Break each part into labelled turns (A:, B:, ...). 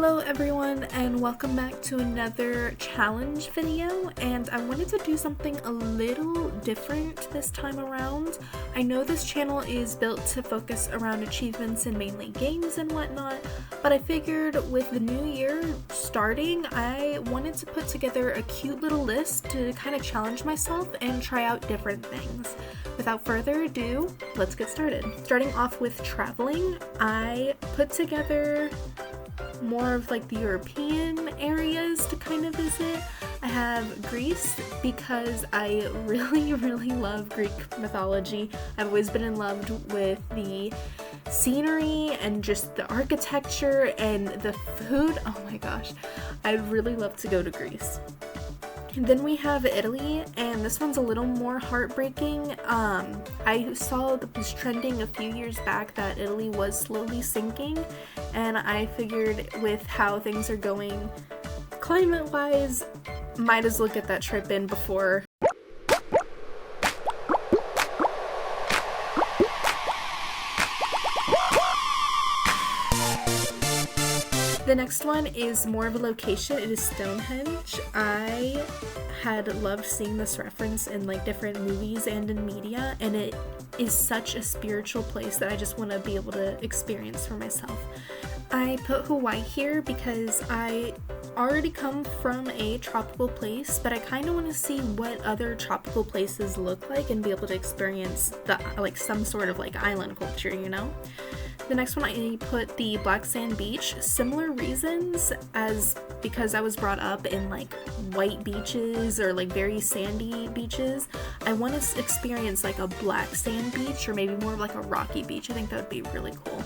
A: Hello everyone, and welcome back to another challenge video, and I wanted to do something a little different this time around. I know this channel is built to focus around achievements in mainly games and whatnot, but I figured with the new year starting, I wanted to put together a cute little list to kind of challenge myself and try out different things. Without further ado, let's get started. Starting off with traveling, I put together more of like the European areas to kind of visit. I have Greece because I really love Greek mythology. I've always been in love with the scenery and just the architecture and the food. Oh my gosh, I'd really love to go to Greece. And then we have Italy, and this one's a little more heartbreaking. I saw that was trending a few years back that Italy was slowly sinking, and I figured with how things are going climate-wise, might as well get that trip in before. The next one is more of a location. It is Stonehenge. I had loved seeing this reference in like different movies and in media, and it is such a spiritual place that I just want to be able to experience for myself. I put Hawaii here because I already come from a tropical place, but I kind of want to see what other tropical places look like and be able to experience the some sort of like island culture, you know? The next one I put the Black Sand Beach. Similar reasons as because I was brought up in like white beaches or like very sandy beaches. I want to experience like a black sand beach or maybe more of like a rocky beach. I think that would be really cool.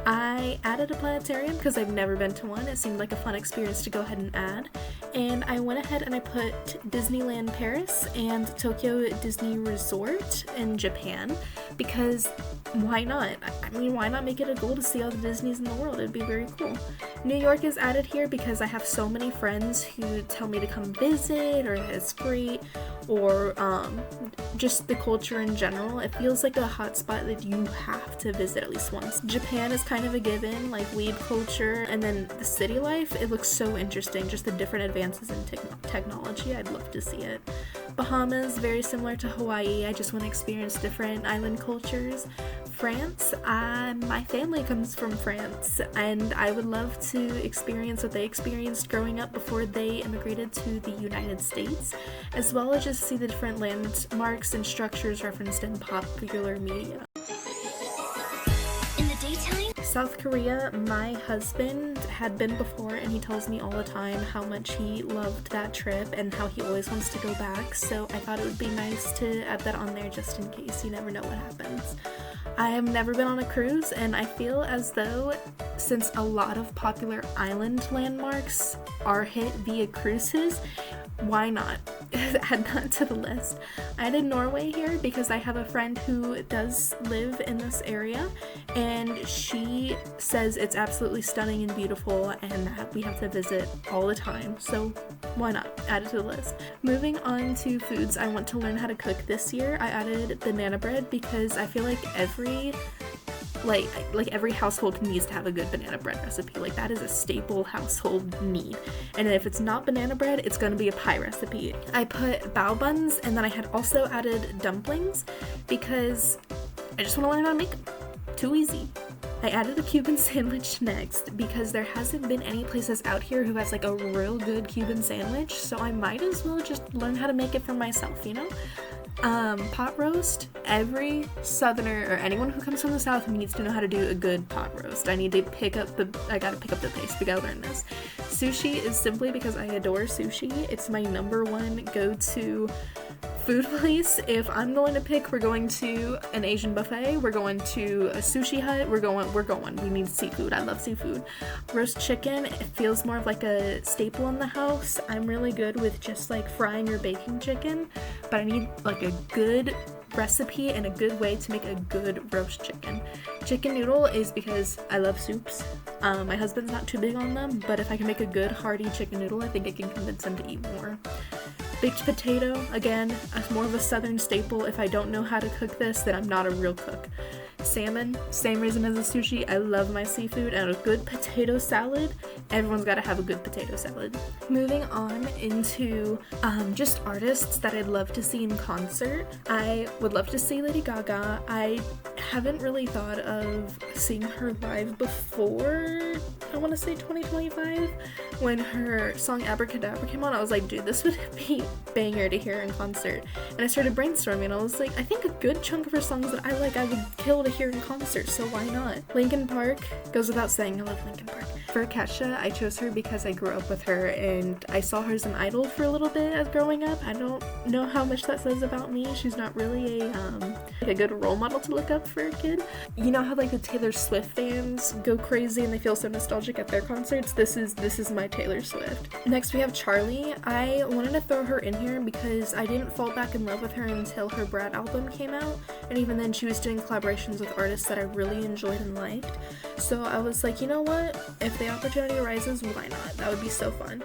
A: I added a planetarium because I've never been to one. It seemed like a fun experience to go ahead and add. And I went ahead and I put Disneyland Paris and Tokyo Disney Resort in Japan because why not? I mean, why not make it a goal to see all the Disneys in the world? It'd be very cool. New York is added here because I have so many friends who tell me to come visit or that it's great or just the culture in general. It feels like a hot spot that you have to visit at least once. Japan is kind of a given, like weeb culture, and then the city life, it looks so interesting, just the different advances in technology. I'd love to see it. Bahamas, very similar to Hawaii. I just want to experience different island cultures. France, my family comes from France, and I would love to experience what they experienced growing up before they immigrated to the United States, as well as just see the different landmarks and structures referenced in popular media. South Korea, my husband had been before, and he tells me all the time how much he loved that trip and how he always wants to go back, so I thought it would be nice to add that on there just in case. You never know what happens. I have never been on a cruise, and I feel as though since a lot of popular island landmarks are hit via cruises, why not add that to the list? I added Norway here because I have a friend who does live in this area, and she says it's absolutely stunning and beautiful and that we have to visit all the time, so why not add it to the list. Moving on to foods I want to learn how to cook this year, I added banana bread because I feel like every household needs to have a good banana bread recipe. Like, that is a staple household need. And if it's not banana bread, it's going to be a pie recipe. I put bao buns, and then I had also added dumplings because I just want to learn how to make them. Too easy. I added a Cuban sandwich next because there hasn't been any places out here who has like a real good Cuban sandwich, so I might as well just learn how to make it for myself, you know? Pot roast. Every southerner or anyone who comes from the south needs to know how to do a good pot roast. I gotta pick up the pace. We gotta learn this. Sushi is simply because I adore sushi. It's my number one go-to food place. If I'm going to pick, we're going to an Asian buffet, we're going to a sushi hut, we're going. We need seafood. I love seafood. Roast chicken, it feels more of like a staple in the house. I'm really good with just like frying or baking chicken, but I need like a good recipe and a good way to make a good roast chicken. Chicken noodle is because I love soups. My husband's not too big on them, but if I can make a good hearty chicken noodle, I think I can convince him to eat more. Baked potato, again, more of a southern staple. If I don't know how to cook this, then I'm not a real cook. Salmon, same reason as the sushi. I love my seafood, and a good potato salad. Everyone's got to have a good potato salad. Moving on into just artists that I'd love to see in concert. I would love to see Lady Gaga. I haven't really thought of seeing her live before, I want to say 2025. When her song Abracadabra came on, I was like, dude, this would be banger to hear in concert. And I started brainstorming, and I was like, I think a good chunk of her songs that I like, I would kill to hear in concert, so why not? Linkin Park, goes without saying, I love Linkin Park. For Kesha, I chose her because I grew up with her, and I saw her as an idol for a little bit as growing up. I don't know how much that says about me. She's not really a good role model to look up for a kid. You know how like the Taylor Swift fans go crazy and they feel so nostalgic at their concerts? This is my Taylor Swift. Next we have Charlie. I wanted to throw her in here because I didn't fall back in love with her until her Brad album came out, and even then she was doing collaborations with artists that I really enjoyed and liked. So I was like, you know what? If the opportunity arises, why not? That would be so fun.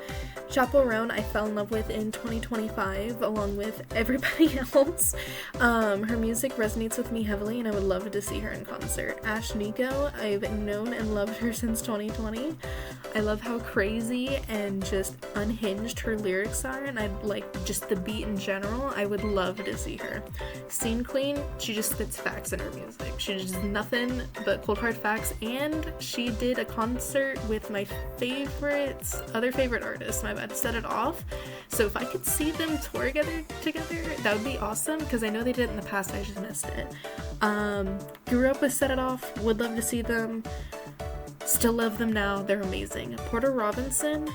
A: Chappell Roan I fell in love with in 2025 along with everybody else. Her music resonates with me heavily, and I would love to see her in concert. Ash Nico, I've known and loved her since 2020. I love how crazy and just unhinged her lyrics are, and I like just the beat in general. I would love to see her. Scene Queen, she just spits facts in her music. She just nothing but cold hard facts, and she did a concert with my other favorite artist, my bad, Set It Off. So if I could see them tour together, that would be awesome, because I know they did it in the past, I just missed it. Grew up with Set It Off, would love to see them. Still love them now, they're amazing. Porter Robinson,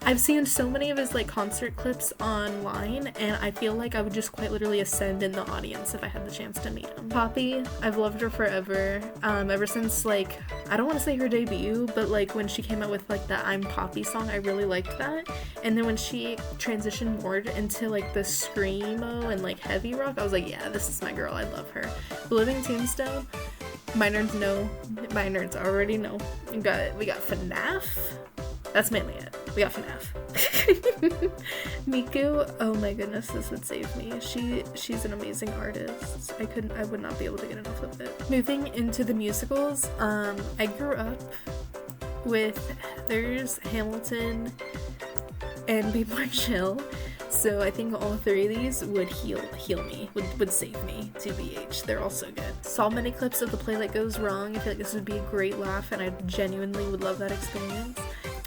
A: I've seen so many of his like concert clips online, and I feel like I would just quite literally ascend in the audience if I had the chance to meet him. Poppy, I've loved her forever, ever since like, I don't want to say her debut, but like when she came out with like the I'm Poppy song, I really liked that. And then when she transitioned more into like the screamo and like heavy rock, I was like, yeah, this is my girl, I love her. The Living Tombstone, my nerds know, my nerds already know. We got FNAF. That's mainly it. We got FNAF. Miku, oh my goodness, this would save me. She's an amazing artist. I would not be able to get enough of it. Moving into the musicals, I grew up with Heathers, Hamilton, and Be More Chill. So I think all three of these would heal me, would save me, TBH. They're all so good. Saw many clips of The Play That Goes Wrong. I feel like this would be a great laugh, and I genuinely would love that experience.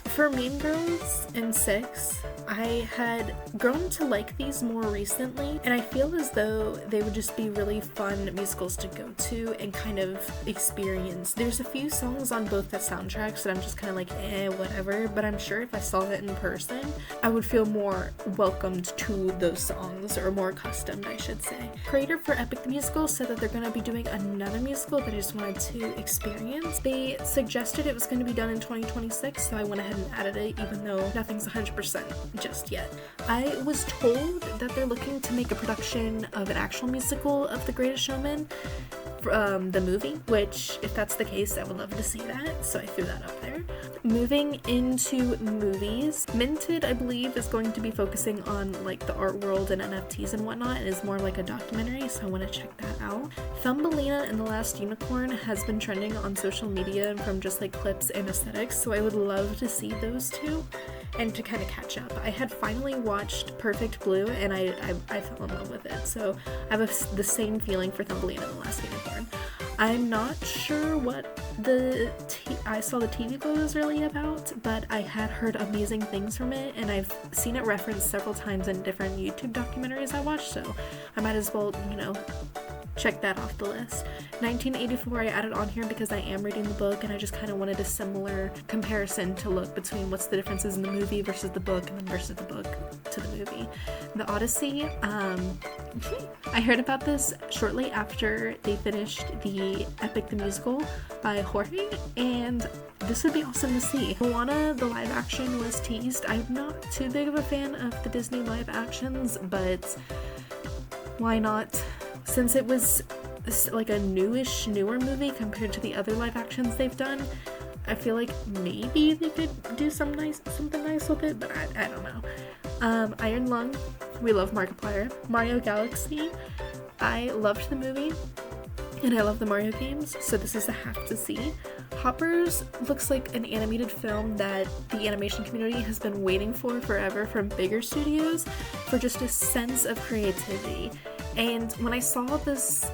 A: For Mean Girls and Six, I had grown to like these more recently, and I feel as though they would just be really fun musicals to go to and kind of experience. There's a few songs on both the soundtracks that I'm just kind of like, whatever, but I'm sure if I saw it in person, I would feel more welcomed to those songs, or more accustomed, I should say. Creator for Epic the Musical said that they're going to be doing another musical that I just wanted to experience. They suggested it was going to be done in 2026, so I went ahead and added it, even though nothing's 100% just yet. I was told that they're looking to make a production of an actual musical of The Greatest Showman, the movie, which if that's the case, I would love to see that, so I threw that up there. Moving into movies, Minted, I believe, is going to be focusing on like the art world and NFTs and whatnot, and is more like a documentary, so I want to check that out. Thumbelina and the Last Unicorn has been trending on social media from just like clips and aesthetics, so I would love to see those two and to kind of catch up. I had finally watched Perfect Blue, and I fell in love with it, so I have the same feeling for Thumbelina and the Last Unicorn. I'm not sure what I saw the TV Glow is really about, but I had heard amazing things from it, and I've seen it referenced several times in different YouTube documentaries I watched, so I might as well, check that off the list. 1984 I added on here because I am reading the book, and I just kind of wanted a similar comparison to look between what's the differences in the movie versus the book, and then versus the book to the movie. The Odyssey, I heard about this shortly after they finished the Epic the Musical by Jorge, and this would be awesome to see. Moana, the live action, was teased. I'm not too big of a fan of the Disney live actions, but why not? Since it was like a newer movie compared to the other live actions they've done, I feel like maybe they could do something nice with it, but I don't know. Iron Lung, we love Markiplier. Mario Galaxy, I loved the movie. and I love the Mario games, so this is a have to see. Hoppers looks like an animated film that the animation community has been waiting for forever from bigger studios for just a sense of creativity. And when I saw this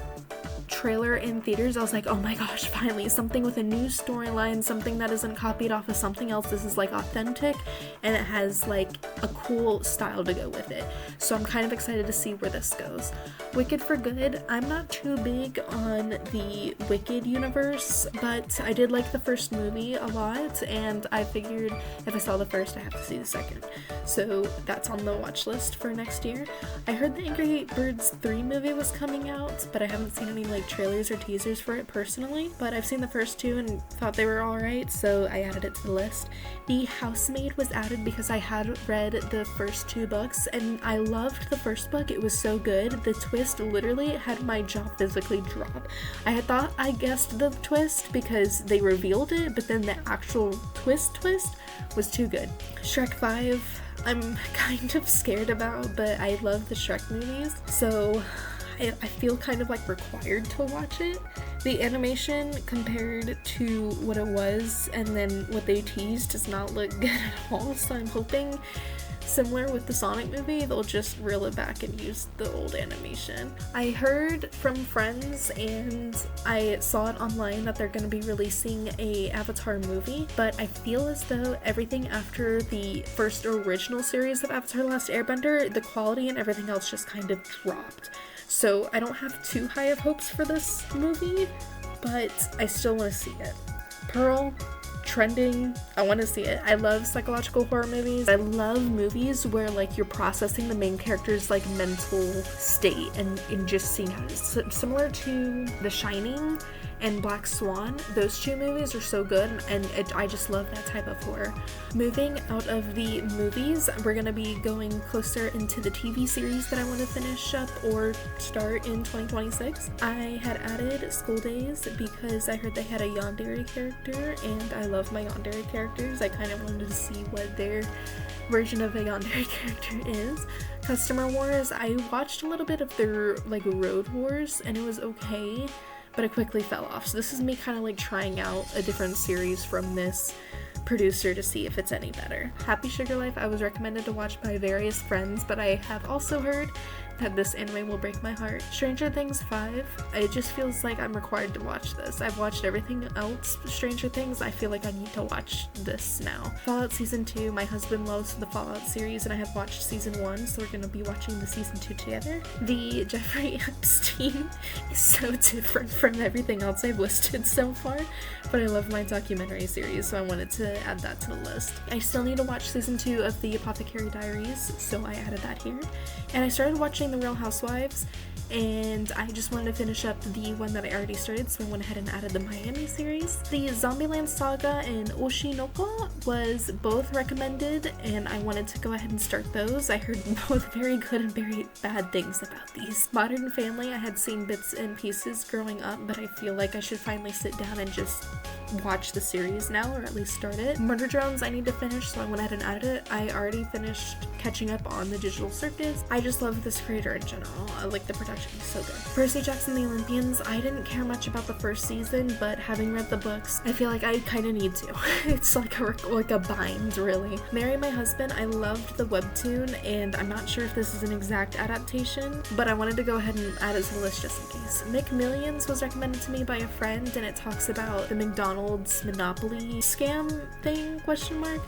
A: trailer in theaters, I was like, oh my gosh, finally something with a new storyline, something that isn't copied off of something else. This is like authentic, and it has like a cool style to go with it. So I'm kind of excited to see where this goes. Wicked for Good, I'm not too big on the Wicked universe, but I did like the first movie a lot, and I figured if I saw the first, I have to see the second. So that's on the watch list for next year. I heard the Angry Birds 3 movie was coming out, but I haven't seen any like trailers or teasers for it personally, but I've seen the first two and thought they were alright, so I added it to the list. The Housemaid was added because I had read the first two books and I loved the first book. It was so good. The twist literally had my jaw physically drop. I had thought I guessed the twist because they revealed it, but then the actual twist was too good. Shrek 5, I'm kind of scared about, but I love the Shrek movies, so I feel kind of like required to watch it. The animation compared to what it was and then what they teased does not look good at all, so I'm hoping, similar with the Sonic movie, they'll just reel it back and use the old animation. I heard from friends and I saw it online that they're going to be releasing a Avatar movie, but I feel as though everything after the first original series of Avatar: The Last Airbender, the quality and everything else just kind of dropped. So I don't have too high of hopes for this movie, but I still want to see it. Pearl, trending, I want to see it. I love psychological horror movies. I love movies where like you're processing the main character's like mental state and just seeing how it's similar to The Shining and Black Swan. Those two movies are so good, and I just love that type of horror. Moving out of the movies, we're gonna be going closer into the TV series that I want to finish up or start in 2026. I had added School Days because I heard they had a yandere character, and I love my yandere characters. I kind of wanted to see what their version of a yandere character is. Customer Wars, I watched a little bit of their like Road Wars, and it was okay, but it quickly fell off. So this is me kind of like trying out a different series from this producer to see if it's any better. Happy Sugar Life, I was recommended to watch by various friends, but I have also heard that this anime will break my heart. Stranger Things 5, it just feels like I'm required to watch this. I've watched everything else Stranger Things, I feel like I need to watch this now. Fallout Season 2, my husband loves the Fallout series and I have watched Season 1, so we're going to be watching the Season 2 together. The Jeffrey Epstein is so different from everything else I've listed so far, but I love my documentary series, so I wanted to add that to the list. I still need to watch Season 2 of the Apothecary Diaries, so I added that here. And I started watching The Real Housewives, and I just wanted to finish up the one that I already started, so I went ahead and added the Miami series. The Zombieland Saga and Oshinoko was both recommended, and I wanted to go ahead and start those. I heard both very good and very bad things about these. Modern Family, I had seen bits and pieces growing up, but I feel like I should finally sit down and just watch the series now, or at least start it. Murder Drones I need to finish, so I went ahead and added it. I already finished catching up on the Digital Circus. I just love this creator in general. I like the production, it's so good. Percy Jackson the Olympians, I didn't care much about the first season, but having read the books, I feel like I kind of need to. It's like a bind, really. Marry My Husband, I loved the webtoon, and I'm not sure if this is an exact adaptation, but I wanted to go ahead and add it to the list just in case. McMillions was recommended to me by a friend, and it talks about the McDonald's Monopoly scam thing, question mark.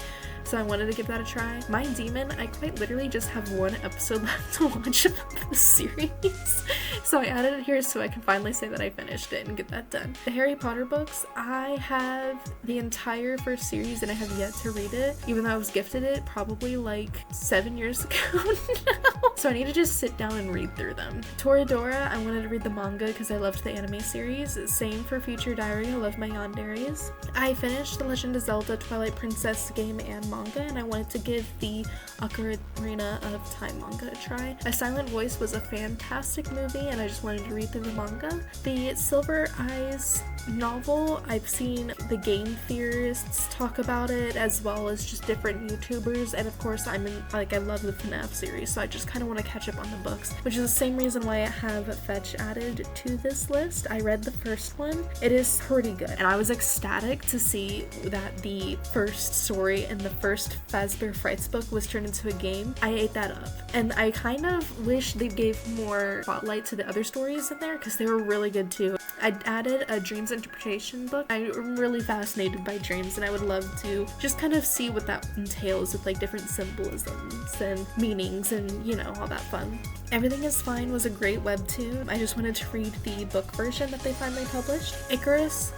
A: So I wanted to give that a try. My Demon, I quite literally just have one episode left to watch of the series. So I added it here so I can finally say that I finished it and get that done. The Harry Potter books, I have the entire first series and I have yet to read it, even though I was gifted it probably like 7 years ago now. So I need to just sit down and read through them. Toradora, I wanted to read the manga because I loved the anime series. Same for Future Diary, I love my yanderes. I finished The Legend of Zelda Twilight Princess game and manga, and I wanted to give the Ocarina of Time manga a try. A Silent Voice was a fantastic movie, and I just wanted to read through the manga. The Silver Eyes novel, I've seen the game theorists talk about it, as well as just different YouTubers, and of course I love the FNAF series, so I just kind of want to catch up on the books, which is the same reason why I have Fetch added to this list. I read the first one. It is pretty good, and I was ecstatic to see that the first story in the first Fazbear Frights book was turned into a game. I ate that up, and I kind of wish they gave more spotlight to the other stories in there, because they were really good too. I added a dreams interpretation book. I'm really fascinated by dreams, and I would love to just kind of see what that entails with like different symbolisms and meanings and, you know, all that fun. Everything is Fine was a great webtoon. I just wanted to read the book version that they finally published. Icarus,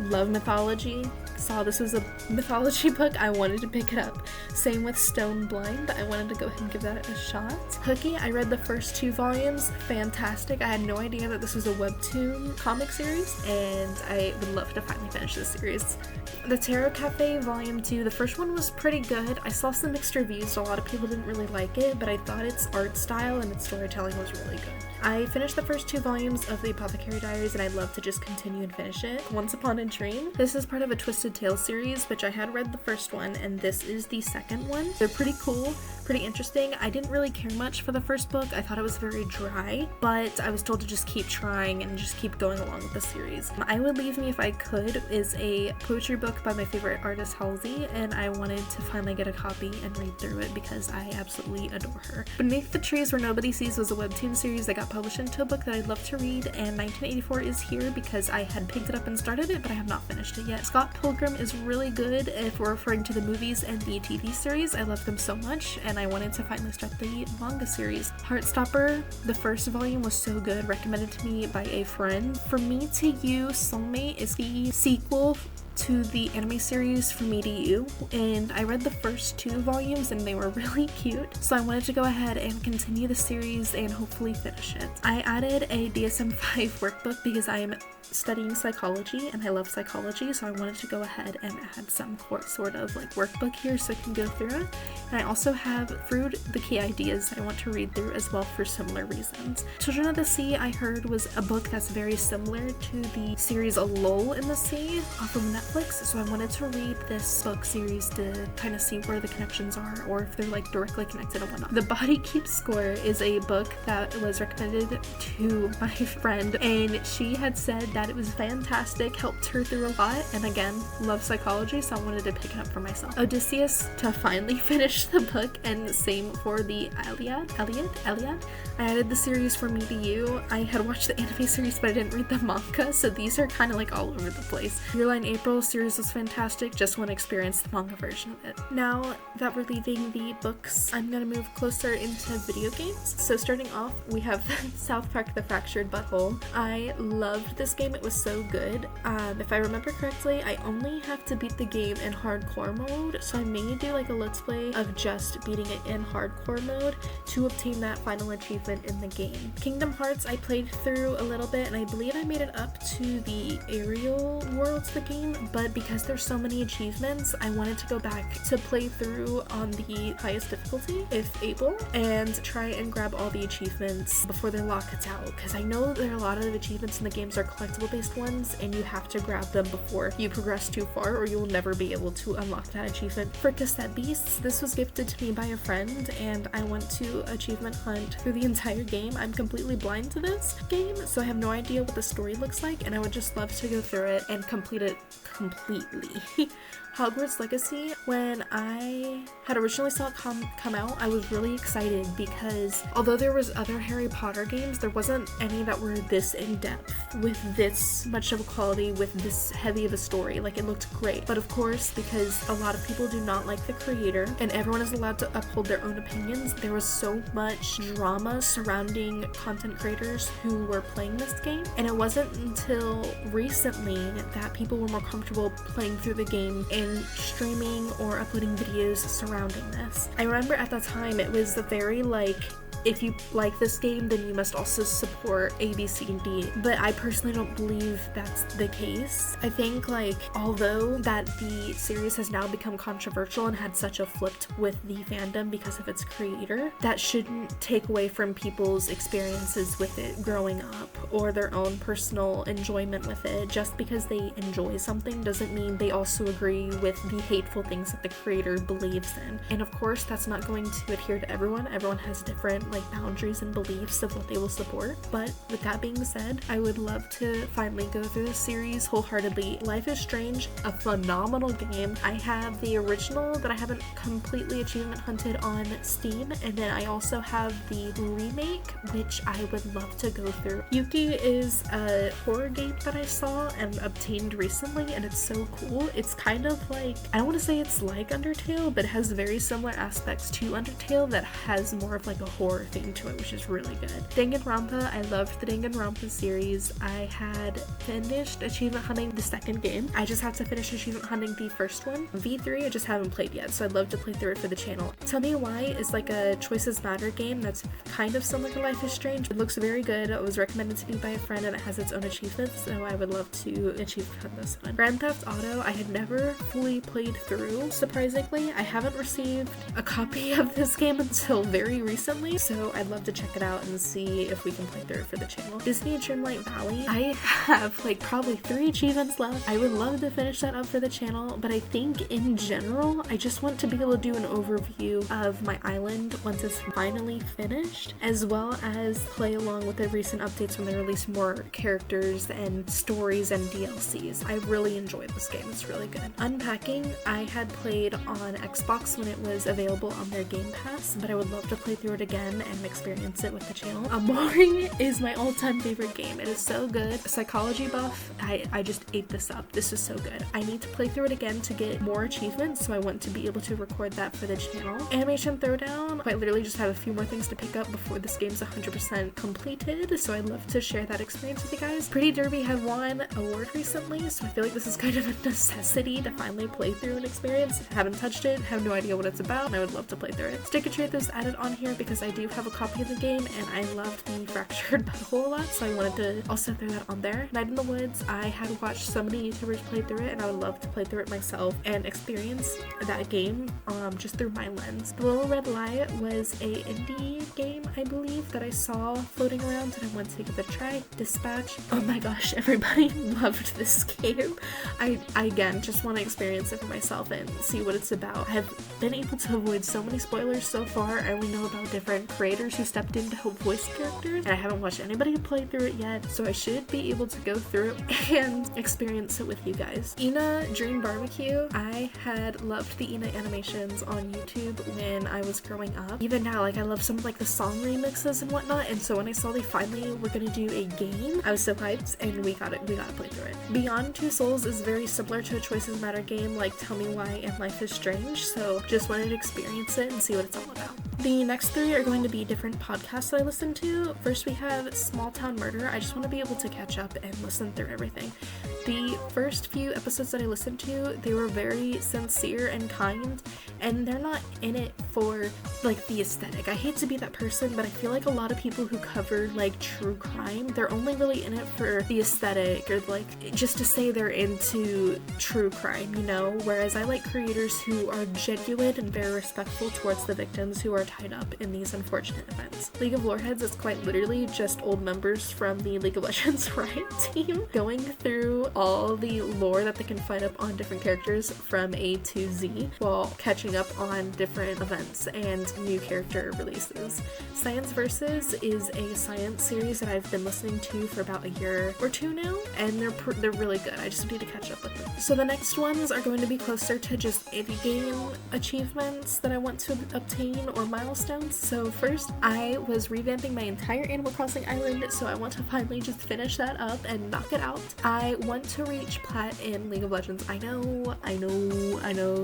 A: love mythology. Saw this was a mythology book, I wanted to pick it up. Same with Stone Blind, I wanted to go ahead and give that a shot. Hooky, I read the first 2 volumes, fantastic. I had no idea that this was a webtoon comic series, and I would love to finally finish this series. The Tarot Cafe Volume 2, the first one was pretty good. I saw some mixed reviews, a lot of people didn't really like it, but I thought its art style and its storytelling was really good. I finished the first 2 volumes of the Apothecary Diaries, and I'd love to just continue and finish it. Once Upon a Dream. This is part of a Twisted Tales series, which I had read the first one, and this is the second one. They're pretty cool, pretty interesting. I didn't really care much for the first book. I thought it was very dry, but I was told to just keep trying and just keep going along with the series. I Would Leave Me If I Could is a poetry book by my favorite artist, Halsey, and I wanted to finally get a copy and read through it because I absolutely adore her. Beneath the Trees Where Nobody Sees was a webtoon series that got published into a book that I'd love to read, and 1984 is here because I had picked it up and started it, but I have not finished it yet. Scott Pilgrim is really good if we're referring to the movies and the TV series. I love them so much, and I wanted to finally start the manga series. Heartstopper, the first volume was so good, recommended to me by a friend. From Me to You, Soulmate is the sequel to the anime series From Me to You, and I read the first 2 volumes and they were really cute, so I wanted to go ahead and continue the series and hopefully finish it. I added a DSM-5 workbook because I am studying psychology and I love psychology, so I wanted to go ahead and add some sort of like workbook here so I can go through it. And I also have Fruit the Key Ideas that I want to read through as well for similar reasons. Children of the Sea, I heard, was a book that's very similar to the series A Lull in the Sea off of Netflix, so I wanted to read this book series to kind of see where the connections are or if they're like directly connected or whatnot. The Body Keeps Score is a book that was recommended to my friend, and she had said that it was fantastic, helped her through a lot, and again, love psychology, so I wanted to pick it up for myself. Odysseus, to finally finish the book, and same for the Iliad. I added the series From Me to You. I had watched the anime series, but I didn't read the manga, so these are kind of like all over the place. Your Line April series was fantastic, just want to experience the manga version of it. Now that we're leaving the books, I'm gonna move closer into video games. So starting off, we have South Park The Fractured Butthole. I loved this game, it was so good. If I remember correctly, I only have to beat the game in hardcore mode, so I may do like a let's play of just beating it in hardcore mode to obtain that final achievement in the game. Kingdom Hearts, I played through a little bit and I believe I made it up to the aerial worlds of the game, but because there's so many achievements, I wanted to go back to play through on the highest difficulty if able and try and grab all the achievements before they're locked out, because I know there are a lot of achievements in the games are collectible based ones and you have to grab them before you progress too far or you will never be able to unlock that achievement. For Cassette Beasts, this was gifted to me by a friend and I went to achievement hunt through the entire game. I'm completely blind to this game, so I have no idea what the story looks like, and I would just love to go through it and complete it completely. Hogwarts Legacy, when I had originally saw it come out, I was really excited because although there was other Harry Potter games, there wasn't any that were this in-depth with this much of a quality, with this heavy of a story. Like, it looked great. But of course, because a lot of people do not like the creator and everyone is allowed to uphold their own opinions, there was so much drama surrounding content creators who were playing this game, and it wasn't until recently that people were more comfortable playing through the game and streaming or uploading videos surrounding this. I remember at that time it was a very like if you like this game, then you must also support A, B, C, and D. But I personally don't believe that's the case. I think, like, although that the series has now become controversial and had such a flip with the fandom because of its creator, that shouldn't take away from people's experiences with it growing up or their own personal enjoyment with it. Just because they enjoy something doesn't mean they also agree with the hateful things that the creator believes in. And of course, that's not going to adhere to everyone. Everyone has different, like, boundaries and beliefs of what they will support. But with that being said, I would love to finally go through the series wholeheartedly. Life is Strange, a phenomenal game. I have the original that I haven't completely achievement hunted on Steam, and then I also have the remake, which I would love to go through. Yuki is a horror game that I saw and obtained recently, and it's so cool. It's kind of like, I don't want to say it's like Undertale, but it has very similar aspects to Undertale that has more of like a horror theme to it, which is really good. Danganronpa, I loved the Danganronpa series. I had finished achievement hunting the second game. I just have to finish achievement hunting the first one. V3 I just haven't played yet, so I'd love to play through it for the channel. Tell Me Why is like a Choices Matter game that's kind of similar to Life is Strange. It looks very good. It was recommended to me by a friend and it has its own achievements, so I would love to achieve this one. Grand Theft Auto, I had never fully played through, surprisingly. I haven't received a copy of this game until very recently, so I'd love to check it out and see if we can play through it for the channel. Disney Dreamlight Valley, I have like probably 3 achievements left. I would love to finish that up for the channel, but I think in general, I just want to be able to do an overview of my island once it's finally finished, as well as play along with the recent updates when they release more characters and stories and DLCs. I really enjoyed this game. It's really good. Unpacking, I had played on Xbox when it was available on their Game Pass, but I would love to play through it again and experience it with the channel. Amori is my all-time favorite game. It is so good. Psychology buff, I just ate this up. This is so good. I need to play through it again to get more achievements, so I want to be able to record that for the channel. Animation Throwdown, quite literally just have a few more things to pick up before this game's 100% completed, so I'd love to share that experience with you guys. Pretty Derby had won an award recently, so I feel like this is kind of a necessity to finally play through an experience. I haven't touched it, have no idea what it's about, and I would love to play through it. Stick of Truth is added on here because I do have a copy of the game, and I loved the Fractured Butthole a lot, so I wanted to also throw that on there. Night in the Woods, I had watched so many YouTubers play through it, and I would love to play through it myself and experience that game just through my lens. The Little Red Light was a indie game, I believe, that I saw floating around and I wanted to give it a try. Dispatch, oh my gosh, everybody loved this game. I again just want to experience it for myself and see what it's about. I have been able to avoid so many spoilers so far. I only know about different creators who stepped in to help voice characters, and I haven't watched anybody play through it yet, so I should be able to go through it and experience it with you guys. Ina Dream Barbecue, I had loved the Ina animations on YouTube when I was growing up. Even now, like, I love some of like the song remixes and whatnot, and so when I saw they finally were gonna do a game, I was so hyped, and we gotta play through it. Beyond Two Souls is very similar to a Choices Matter game like Tell Me Why and Life is Strange, so just wanted to experience it and see what it's all about. The next 3 are going to be different podcasts that I listen to. First we have Small Town Murder. I just want to be able to catch up and listen through everything. The first few episodes that I listened to, they were very sincere and kind, and they're not in it for like the aesthetic. I hate to be that person, but I feel like a lot of people who cover like true crime, they're only really in it for the aesthetic or like just to say they're into true crime, you know? Whereas I like creators who are genuine and very respectful towards the victims who are tied up in these unfortunate events. League of Loreheads is quite literally just old members from the League of Legends Riot team going through all the lore that they can find up on different characters from A to Z while catching up on different events and new character releases. Science Versus is a science series that I've been listening to for about a year or 2 now, and they're really good. I just need to catch up with them. So the next ones are going to be closer to just indie game achievements that I want to obtain or milestones. So first, I was revamping my entire Animal Crossing island, so I want to finally just finish that up and knock it out. I want to reach Plat in League of Legends. I know,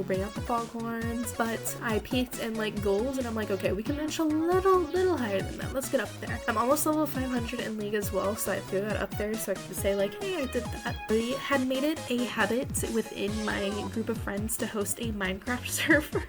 A: bring out the foghorns, but I peaked and like gold, and I'm like, okay, we can inch a little higher than that. Let's get up there. I'm almost level 500 in League as well, so I threw that up there so I could say like, hey, I did that. We had made it a habit within my group of friends to host a Minecraft server,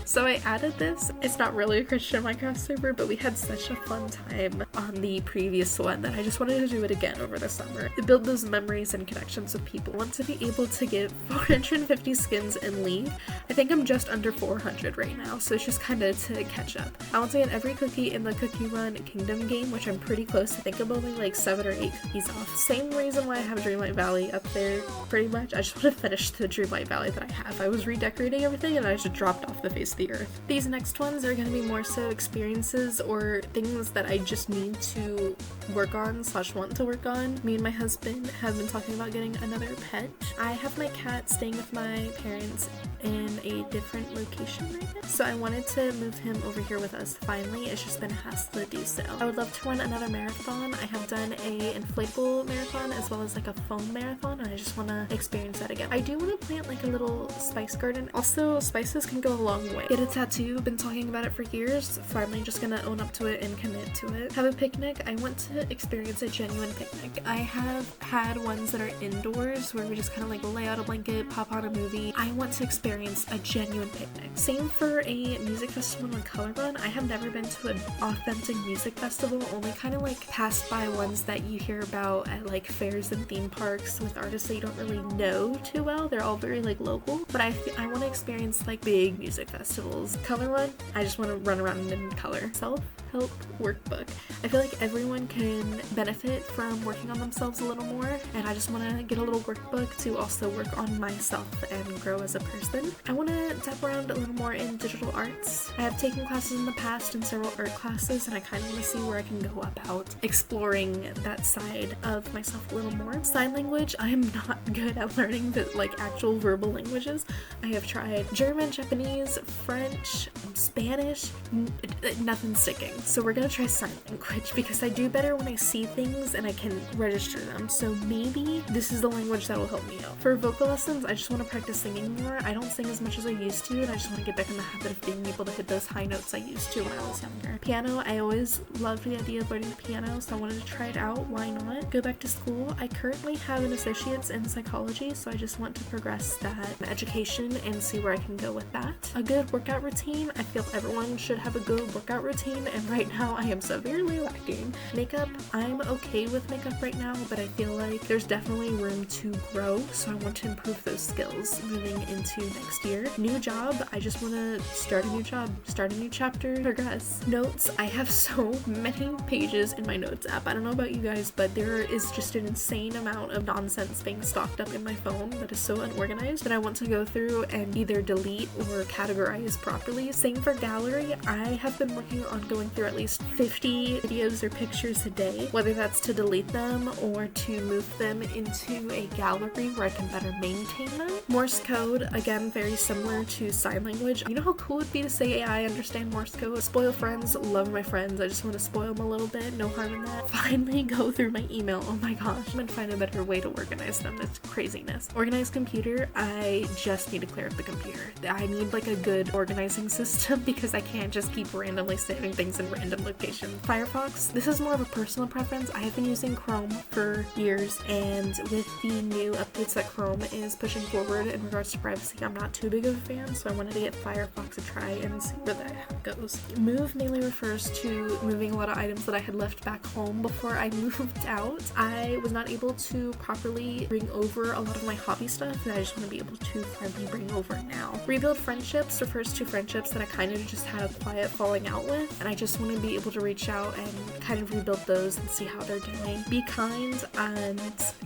A: so I added this. It's not really a Christian Minecraft server, but we had such a fun time on the previous one that I just wanted to do it again over the summer. To build those memories and connections with people. I want to be able to get 450 skins in League. I think I'm just under 400 right now, so it's just kind of to catch up. I want to get every cookie in the Cookie Run Kingdom game, which I'm pretty close. I think I'm only like 7 or 8 cookies off. Same reason why I have Dreamlight Valley up there pretty much. I just want to finish the Dreamlight Valley that I have. I was redecorating everything and I just dropped off the face of the earth. These next ones are going to be more so experiences or things that I just need to work on / want to work on. Me and my husband have been talking about getting another pet. I have my cat staying with my parents in a different location right now, so I wanted to move him over here with us finally. It's just been a hassle to do so. I would love to run another marathon. I have done a inflatable marathon as well as like a foam marathon, and I just want to experience that again. I do want to plant like a little spice garden. Also, spices can go a long way. Get a tattoo. Been talking about it for years. Finally just gonna own up to it and commit to it. Have a picnic. I want to experience a genuine picnic. I have had ones that are indoors where we just kind of like lay out a blanket, pop on a movie. I want to experience a genuine picnic. Same for a music festival and Color Run. I have never been to an authentic music festival, only kind of like passed by ones that you hear about at like fairs and theme parks with artists that you don't really know too well. They're all very like local, but I want to experience like big music festivals. Color Run, I just want to run around in color. Self-help workbook. I feel like everyone can benefit from working on themselves a little more, and I just want to get a little workbook to also work on myself and grow as a person. I want to tap around a little more in digital arts. I have taken classes in the past in several art classes, and I kind of want to see where I can go about exploring that side of myself a little more. Sign language, I am not good at learning the like actual verbal languages. I have tried German, Japanese, French, Spanish, nothing's sticking. So we're gonna try sign language because I do better when I see things and I can register them. So maybe this is the language that will help me out. For vocal lessons, I just want to practice singing more. I don't sing as much as I used to, and I just want to get back in the habit of being able to hit those high notes I used to when I was younger. Piano, I always loved the idea of learning the piano, so I wanted to try it out. Why not? Go back to school. I currently have an associate's in psychology, so I just want to progress that education and see where I can go with that. A good workout routine. I feel everyone should have a good workout routine, and right now I am severely lacking. Makeup, I'm okay with makeup right now, but I feel like there's definitely room to grow, so I want to improve those skills moving into next year. New job, I just want to start a new job, start a new chapter, progress. Notes, I have so many pages in my notes app. I don't know about you guys, but there is just an insane amount of nonsense being stocked up in my phone that is so unorganized that I want to go through and either delete or categorize properly. Same for gallery. I have been working on going through at least 50 videos or pictures a day, whether that's to delete them or to move them into a gallery where I can better maintain them. Morse code, again, very similar to sign language. You know how cool it would be to say, hey, I understand Morse code? Spoil friends, love my friends. I just want to spoil them a little bit, no harm in that. Finally go through my email. Oh my gosh, I'm gonna find a better way to organize them. It's craziness. Organized computer, I just need to clear up the computer. I need like a good organizing system because I can't just keep randomly saving things in random locations. Firefox, this is more of a personal preference. I have been using Chrome for years, and with the new updates that Chrome is pushing forward in regards to privacy, I'm not too big of a fan, so I wanted to get Firefox a try and see where that goes. Move mainly refers to moving a lot of items that I had left back home before I moved out. I was not able to properly bring over a lot of my hobby stuff that I just want to be able to finally bring over now. Rebuild friendships refers to friendships that I kind of just had a quiet falling out with, and I just want to be able to reach out and kind of rebuild those and see how they're doing. Be kind and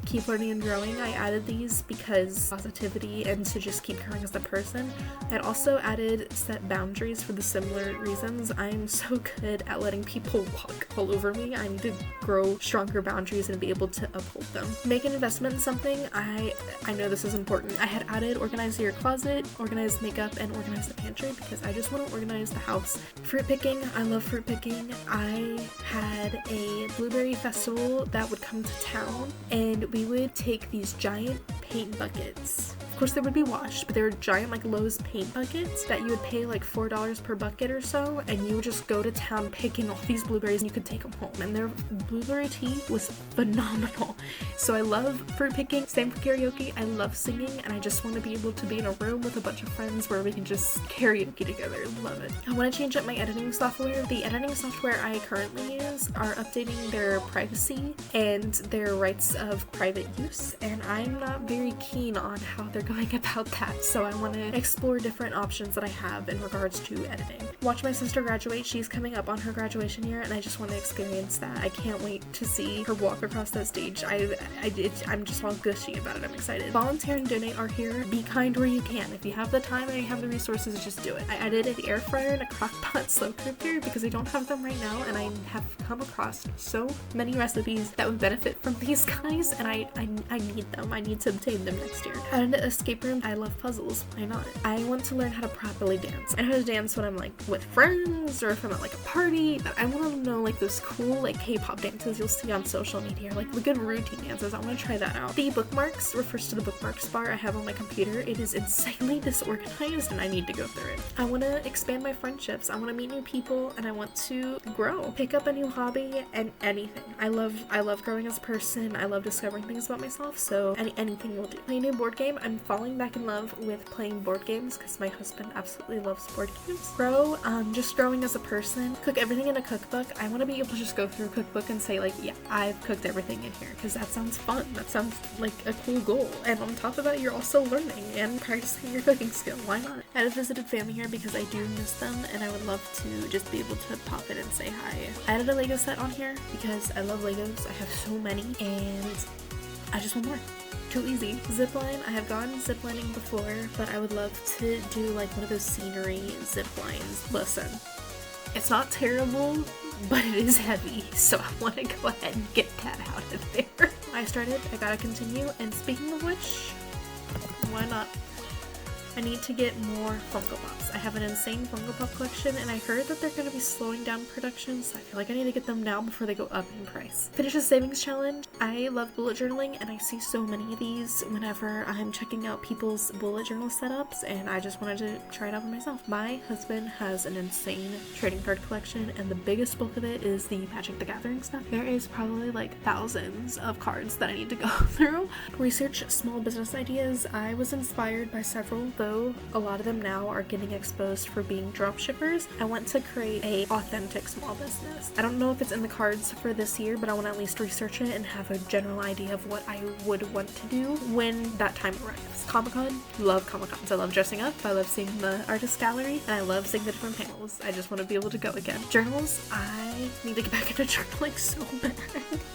A: keep learning and growing. I added these because positivity and to just keep growing as a person. I also added set boundaries for the similar reasons. I'm so good at letting people walk all over me. I need to grow stronger boundaries and be able to uphold them. Make an investment in something. I know this is important. I had added organize your closet, organize makeup, and organize the pantry because I just want to organize the house. Fruit picking. I love fruit picking. I had a blueberry festival that would come to town, and we would take these giant paint buckets Of course, they would be washed, but they were giant like Lowe's paint buckets that you would pay like $4 per bucket or so, and you would just go to town picking all these blueberries and you could take them home. And their blueberry tea was phenomenal. So I love fruit picking. Same for karaoke. I love singing, and I just want to be able to be in a room with a bunch of friends where we can just karaoke together. Love it. I want to change up my editing software. The editing software I currently use are updating their privacy and their rights of private use, and I'm not very keen on how they're going about that, so I want to explore different options that I have in regards to editing. Watch my sister graduate. She's coming up on her graduation year, and I just want to experience that. I can't wait to see her walk across that stage. I'm just all gushy about it. I'm excited. Volunteer and donate are here. Be kind where you can. If you have the time and you have the resources, just do it. I edited an air fryer and a crock-pot slow cooker because I don't have them right now, and I have come across so many recipes that would benefit from these guys, and I need them. I need to obtain them next year. I had an escape room. I love puzzles. Why not? I want to learn how to properly dance. I know how to dance when I'm like with friends or if I'm at like a party, but I want to know like those cool like K-pop dances you'll see on social media, like the good routine dances. I want to try that out. The bookmarks refers to the bookmarks bar I have on my computer. It is insanely disorganized and I need to go through it. I want to expand my friendships. I want to meet new people, and I want to grow. Pick up a new hobby and anything. I love growing as a person. I love discovering things about myself, so anything will do. Play a new board game. I'm falling back in love with playing board games because my husband absolutely loves board games. Grow, just growing as a person. Cook everything in a cookbook. I want to be able to just go through a cookbook and say like, yeah, I've cooked everything in here, because that sounds fun. That sounds like a cool goal. And on top of that, you're also learning and practicing your cooking skill. Why not? I had visited family here because I do miss them, and I would love to just be able to pop in and say hi. I added a Lego set on here because I love Legos. I have so many, and I just want more. Too easy. Zipline. I have gone ziplining before, but I would love to do like one of those scenery zip lines. Listen, it's not terrible, but it is heavy, so I want to go ahead and get that out of there. I started, I gotta continue, and speaking of which, why not? I need to get more Funko Pops. I have an insane Funko Pop collection, and I heard that they're going to be slowing down production, so I feel like I need to get them now before they go up in price. Finish a savings challenge. I love bullet journaling, and I see so many of these whenever I'm checking out people's bullet journal setups, and I just wanted to try it out for myself. My husband has an insane trading card collection, and the biggest bulk of it is the Magic the Gathering stuff. There is probably like thousands of cards that I need to go through. Research small business ideas. I was inspired by several, though a lot of them now are getting exposed for being drop shippers. I want to create a authentic small business. I don't know if it's in the cards for this year, but I want to at least research it and have a general idea of what I would want to do when that time arrives. Comic-Con. Love Comic-Cons. I love dressing up. I love seeing the artist gallery, and I love seeing the different panels. I just want to be able to go again. Journals. I need to get back into journaling so bad.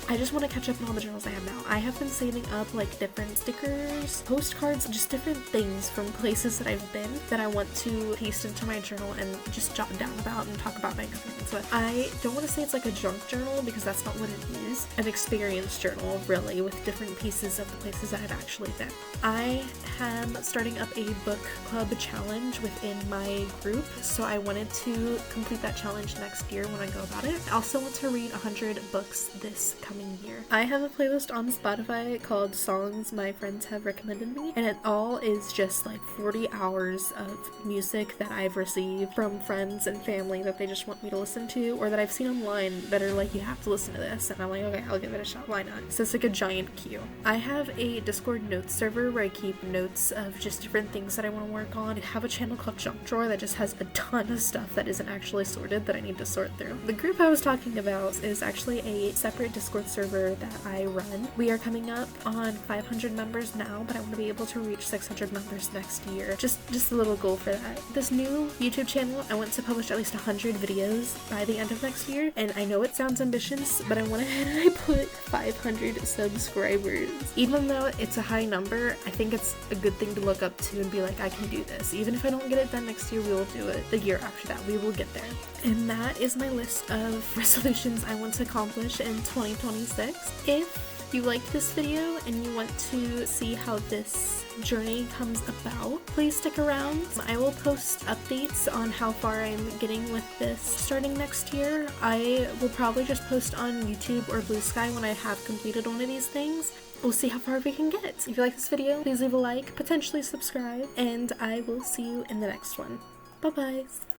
A: I just want to catch up on all the journals I have now. I have been saving up like different stickers, postcards, just different things from places that I've been that I want to paste into my journal and just jot down about and talk about my experience with. I don't want to say it's like a junk journal because that's not what it is. An experience journal, really, with different pieces of the places I've actually been. I am starting up a book club challenge within my group, so I wanted to complete that challenge next year when I go about it. I also want to read 100 books this coming year. I have a playlist on Spotify called Songs My Friends Have Recommended Me, and it all is just like 40 hours of music that I've received from friends and family that they just want me to listen to, or that I've seen online that are like, you have to listen to this, and I'm like, okay, I'll give it a shot, why not? So it's like a giant queue. I have a Discord notes server where I keep notes of just different things that I want to work on. I have a channel called Junk Drawer that just has a ton of stuff that isn't actually sorted that I need to sort through. The group I was talking about is actually a separate Discord server that I run. We are coming up on 500 members now, but I want to be able to reach 600 members next year. Just a little goal for that. This new YouTube channel, I want to publish at least 100 videos by the end of next year, and I know it sounds ambitious, but I went ahead and I put 500 subscribers. Even though it's a high number, I think it's a good thing to look up to and be like, I can do this. Even if I don't get it done next year, we will do it the year after that. We will get there. And that is my list of resolutions I want to accomplish in 2026. If If you liked this video and you want to see how this journey comes about, please stick around. I will post updates on how far I'm getting with this starting next year. I will probably just post on YouTube or Bluesky when I have completed one of these things. We'll see how far we can get. If you like this video, please leave a like, potentially subscribe, and I will see you in the next one. Bye-bye!